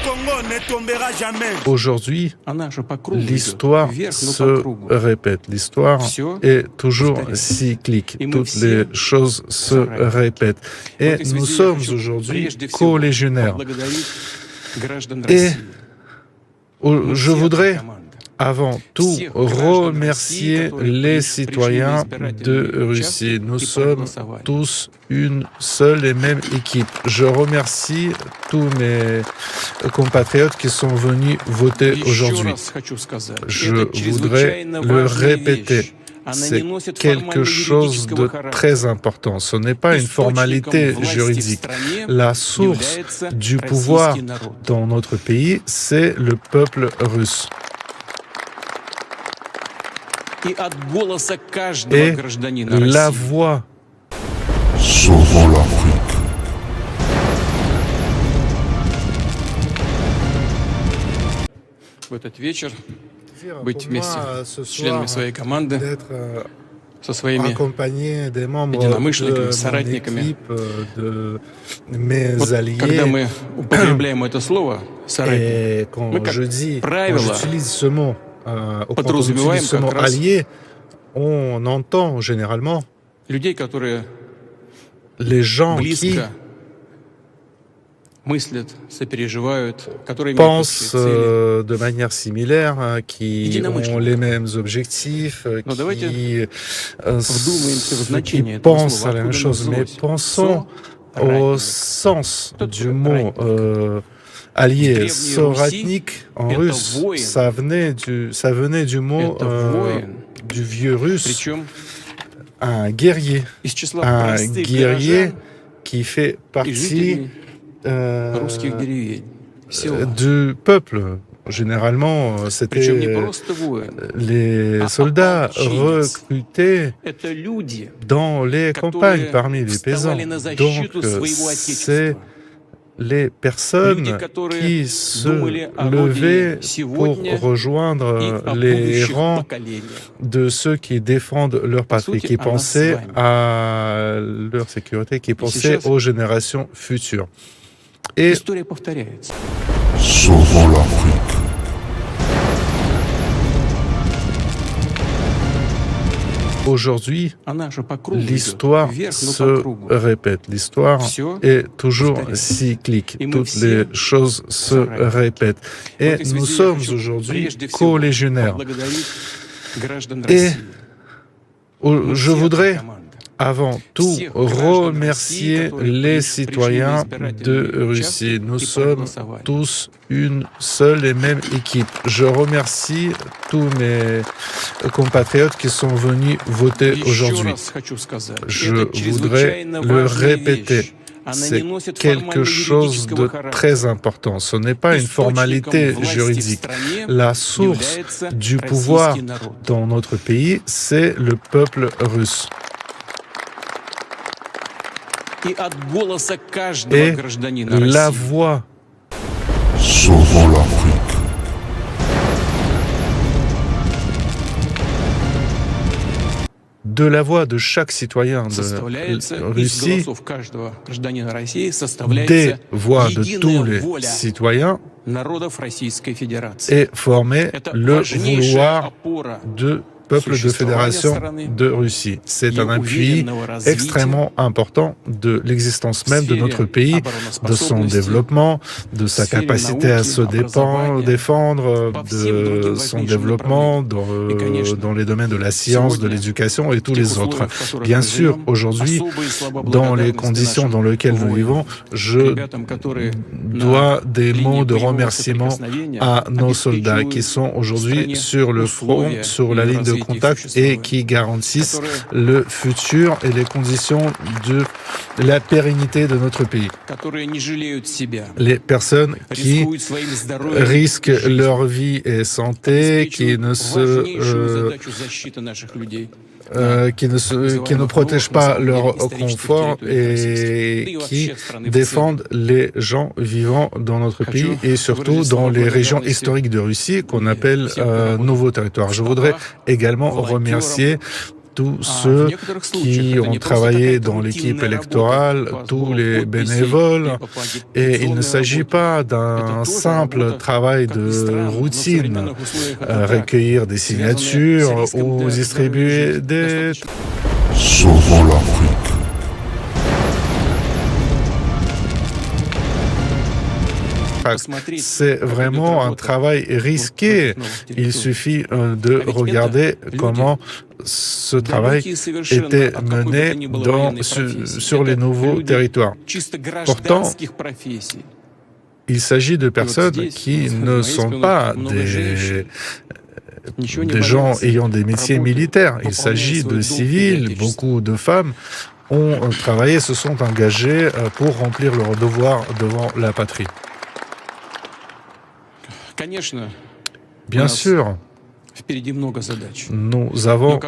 Congo ne tombera jamais. Aujourd'hui, l'histoire se répète. L'histoire est toujours cyclique. Toutes les choses se répètent. Et nous sommes aujourd'hui co-légionnaires. Et je voudrais avant tout remercier les citoyens de Russie. Nous sommes tous une seule et même équipe. Je remercie tous mes compatriotes qui sont venus voter aujourd'hui. Je voudrais le répéter. C'est quelque chose de très important. Ce n'est pas une formalité juridique. La source du pouvoir dans notre pays, c'est le peuple russe. Et la voix sauvant l'Afrique. В этот вечер быть вместе с членами своей команды, со своими единомышленниками, соратниками. Вот когда мы употребляем это слово «соратник», мы, как правило, подразумеваем как раз on entend généralement людей, которые les gens близко мыслят, сопереживают, которые pensent de manière similaire, qui ont les mêmes objectifs, qui pensent à la même chose. Mais pensons au sens du mot allié. Soratnik en russe, ça venait du mot du vieux russe, un guerrier qui fait partie du peuple. Généralement, c'était les soldats recrutés dans les campagnes parmi les paysans. Donc, c'est les personnes qui se levaient pour rejoindre les rangs de ceux qui défendent leur patrie, qui pensaient à leur sécurité, qui pensaient aux générations futures. Et sauvant l'Afrique. aujourd'hui, l'histoire se répète. L'histoire est toujours cyclique. Toutes les choses se répètent. Et nous sommes aujourd'hui co-légionnaires. Et je voudrais avant tout remercier les citoyens de Russie. Nous sommes tous une seule et même équipe. Je remercie tous mes compatriotes qui sont venus voter aujourd'hui. Je voudrais le répéter. C'est quelque chose de très important. Ce n'est pas une formalité juridique. La source du pouvoir dans notre pays, c'est le peuple russe. Et la voix sauvant l'Afrique. De la voix de chaque citoyen de Russie, des voix de tous les citoyens, est formé le vouloir de peuple de fédération de Russie. C'est un appui extrêmement important de l'existence même de notre pays, de son développement, de sa capacité à se défendre, de son développement dans les domaines de la science, de l'éducation et tous les autres. Bien sûr, aujourd'hui, dans les conditions dans lesquelles nous vivons, je dois des mots de remerciement à nos soldats qui sont aujourd'hui sur le front, sur la ligne de contact et qui garantissent le futur et les conditions de la pérennité de notre pays. Les personnes qui risquent leur vie et santé, qui ne protègent pas leur confort et qui défendent les gens vivant dans notre pays et surtout dans les régions historiques de Russie qu'on appelle nouveaux territoires. Je voudrais également remercier tous ceux qui ont travaillé dans l'équipe électorale, tous les bénévoles. Et il ne s'agit pas d'un simple travail de routine, recueillir des signatures ou distribuer des... Sauvons l'Afrique. C'est vraiment un travail risqué. Il suffit de regarder comment ce travail était mené sur les nouveaux territoires. Pourtant, il s'agit de personnes qui ne sont pas des gens ayant des métiers militaires. Il s'agit de civils. Beaucoup de femmes ont travaillé, se sont engagées pour remplir leurs devoirs devant la patrie. Bien sûr, nous avons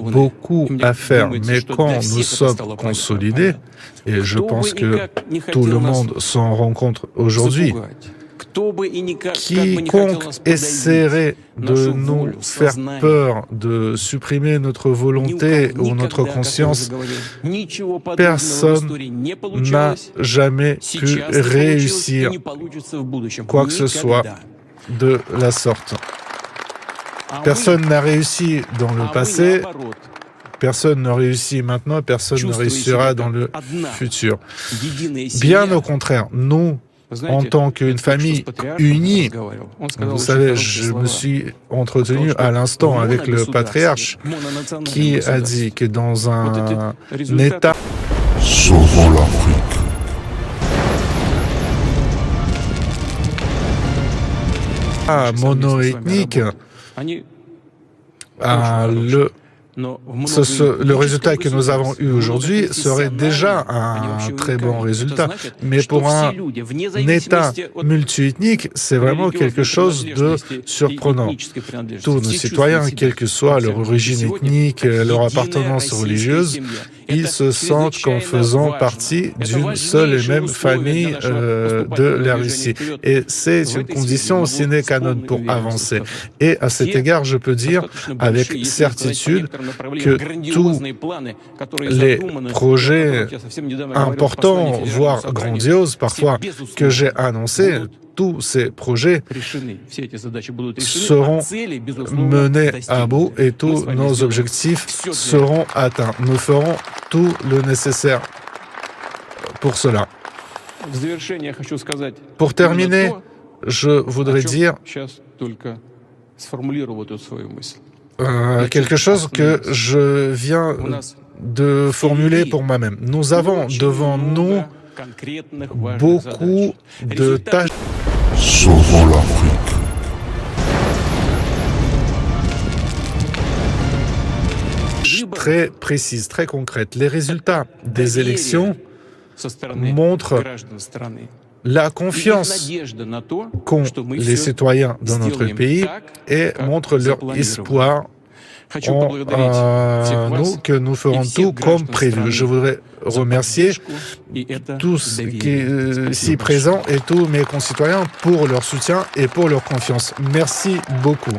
beaucoup à faire, mais quand nous sommes consolidés, et je pense que tout le monde s'en rend compte aujourd'hui, quiconque essaierait de nous faire peur, de supprimer notre volonté ou notre conscience, personne n'a jamais pu réussir quoi que ce soit de la sorte. Personne n'a réussi dans le passé, personne ne réussit maintenant, personne ne réussira dans le futur. Bien au contraire, nous, en tant qu'une famille unie, vous savez, je me suis entretenu à l'instant avec le patriarche qui a dit que dans un État... Sauvons l'Afrique. Monoethnique, le résultat que nous avons eu aujourd'hui serait déjà un très bon résultat. Mais pour un État multiethnique, c'est vraiment quelque chose de surprenant. Tous nos citoyens, quelle que soit leur origine ethnique, leur appartenance religieuse, ils se sentent comme faisant partie d'une seule et même famille de la Russie. Et c'est une condition sine qua non pour avancer. Et à cet égard, je peux dire avec certitude que tous les projets importants, voire grandioses parfois, que j'ai annoncés, tous ces projets seront menés à bout et tous nos objectifs seront atteints. Nous ferons tout le nécessaire pour cela. Pour terminer, je voudrais dire quelque chose que je viens de formuler pour moi-même. Nous avons devant nous beaucoup de tâches. Sauvons l'Afrique. Très précises, très concrètes. Les résultats des élections montrent la confiance qu'ont les citoyens dans notre pays et montrent leur espoir en nous, que nous ferons tout comme prévu. Je voudrais remercier tous ici présents et tous mes concitoyens pour leur soutien et pour leur confiance. Merci beaucoup.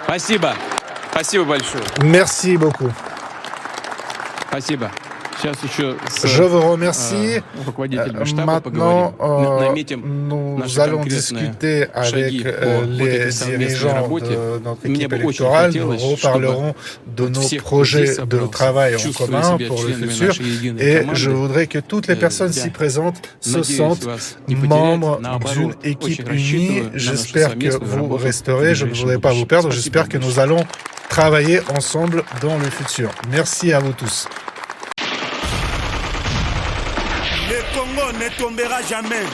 Спасибо. Спасибо большое. Merci beaucoup. Спасибо. Je vous remercie. Maintenant, nous allons discuter avec les dirigeants de notre équipe électorale. Nous reparlerons de nos projets de travail en commun pour le futur. Et je voudrais que toutes les personnes ici présentes se sentent membres d'une équipe unie. J'espère que vous resterez. Je ne voudrais pas vous perdre. J'espère que nous allons travailler ensemble dans le futur. Merci à vous tous. Le Congo ne tombera jamais,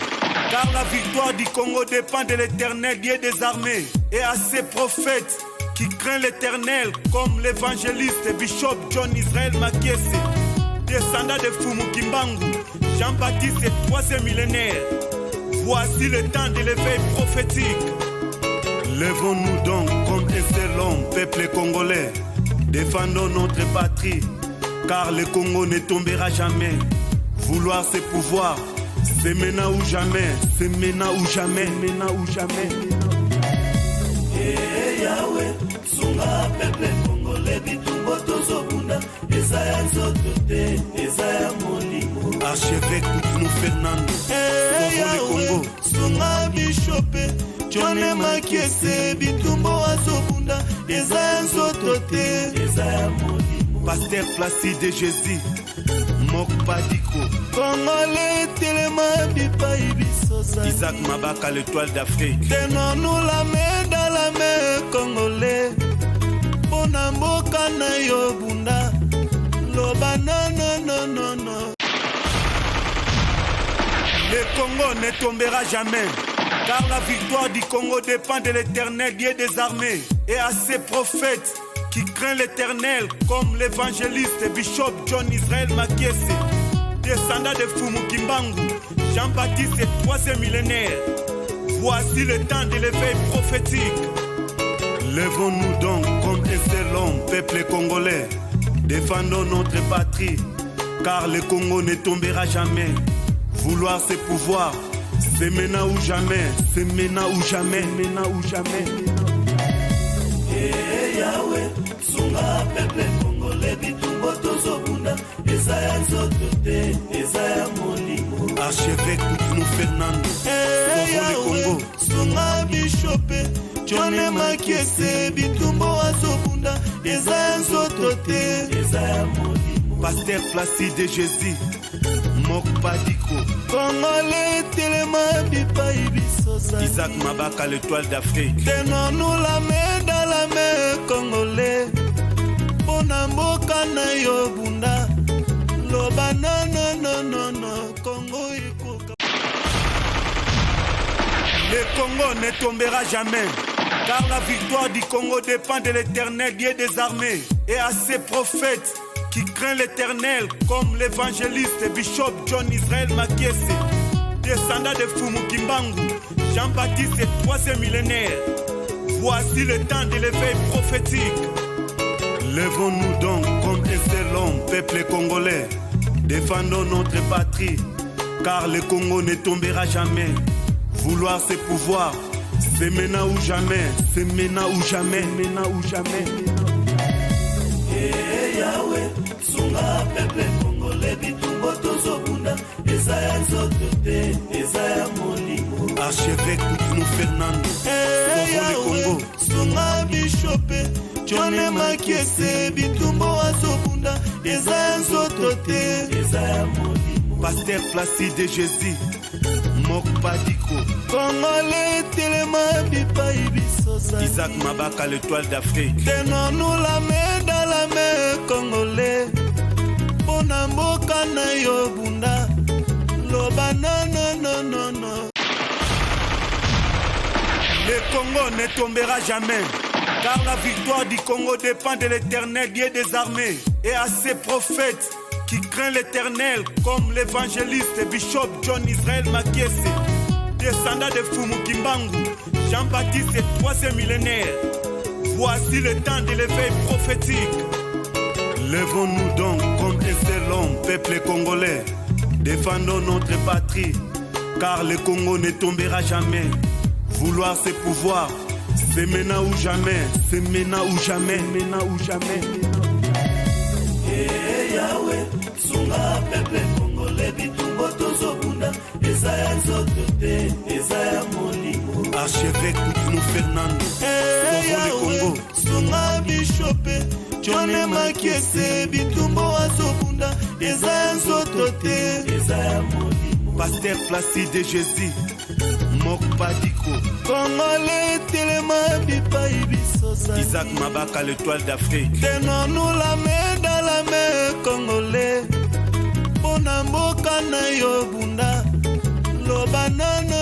car la victoire du Congo dépend de l'Éternel, Dieu des armées, et à ses prophètes qui craignent l'Éternel, comme l'évangéliste Bishop John Israel Makiese, descendant de Fumu Kimbangu, Jean-Baptiste et troisième millénaire. Voici le temps de l'éveil prophétique. Lèvons-nous donc comme un seul homme, peuple congolais, défendons notre patrie. car le Congo ne tombera jamais. Vouloir c'est pouvoir, c'est maintenant ou jamais, c'est maintenant ou jamais, maintenant ou jamais. Yahweh, sunga peuple congolais bitumbo tozobunda ezaya nzoto te ezaya molimo. Archevêque Koutounou Fernando, Yahweh, sunga bishope John Makiese bitumbo azobunda ezaya nzoto te ezaya molimo. Pasteur Placide Jésus, Mok Padiko, Congolais telema bipai bisosa Isaac Mabaka, l'étoile d'Afrique. Tenons-nous la main dans la main, Congolais. Pona mboka na yo bunda. Loba non. Le Congo ne tombera jamais, car la victoire du Congo dépend de l'Éternel, Dieu des armées, et à ses prophètes qui craignent l'Éternel, comme l'évangéliste et bishop John Israël Makiese, descendant de Fumu Kimbangu, Jean-Baptiste, 3e millénaire. Voici le temps de l'éveil prophétique. Lèvons-nous donc comme un seul homme, peuple congolais. Défendons notre patrie, car le Congo ne tombera jamais. Vouloir c'est pouvoir, c'est maintenant ou jamais, c'est maintenant ou jamais, maintenant ou jamais. Yahweh, sunga peuple congolais bitumbo tozobunda ezaya nzoto te ezaya molimo. Archevêque Koutounou Fernando, Yahweh, sunga bishope John Makiese bitumbo azobunda ezaya nzoto te ezaya molimo. Pasteur Placide Jésus, Mok Padiko, Congolais telema bipai bisosa Isaac Mabaka, l'étoile d'Afrique. Tenons-nous la main dans la main, Congolais. Pona mboka na yo bunda. Loba non, Congo ikoka. Le Congo ne tombera jamais, car la victoire du Congo dépend de l'Éternel, Dieu des armées, et à ses prophètes qui craignent l'Éternel, comme l'évangéliste et bishop John Israël Makiese, descendant de Fumu Kimbangu, Jean-Baptiste, 3e millénaire. Voici le temps de l'éveil prophétique. Lèvons-nous donc comme un seul homme, peuple congolais. Défendons notre patrie, car le Congo ne tombera jamais. Vouloir c'est pouvoir, c'est maintenant ou jamais, c'est maintenant ou jamais, maintenant ou jamais. Yahweh, sunga peuple congolais bitumbo tozobunda ezaya nzoto te ezaya molimo. Archevêque Koutounou Fernando, Yahweh, sunga bishope John Makiese bitumbo azobunda ezaya nzoto te ezaya molimo. Pasteur Placide Jésus, Mok Padiko, Congolais telema bipai bisosa Isaac Mabaka, l'étoile d'Afrique. Tenons-nous la main dans la main, Congolais. Pona mboka na yo bunda. Loba non. Le Congo ne tombera jamais, car la victoire du Congo dépend de l'Éternel, Dieu des armées, et à ses prophètes qui craignent l'Éternel, comme l'évangéliste et bishop John Israël Makiese, descendant de Fumu Kimbangu, Jean-Baptiste, 3e millénaire. Voici le temps de l'éveil prophétique. Lèvons-nous donc comme un seul homme, peuple congolais. Défendons notre patrie, car le Congo ne tombera jamais. Vouloir c'est pouvoir, c'est maintenant ou jamais, c'est maintenant ou jamais, maintenant ou jamais. Yahweh, sunga peuple congolais bitumbo tozobunda ezaya nzoto te ezaya molimo. Archevêque Koutounou Fernando, Yahweh, sunga bishope John Makiese bitumbo azobunda ezaya nzoto te ezaya molimo. Pasteur Placide Jésus, Mok Padiko, Congolais telema bipai bisosa Isaac Mabaka, l'étoile d'Afrique. Tenons-nous la main dans la main, Congolais. Pona mboka na yo bunda. Loba non.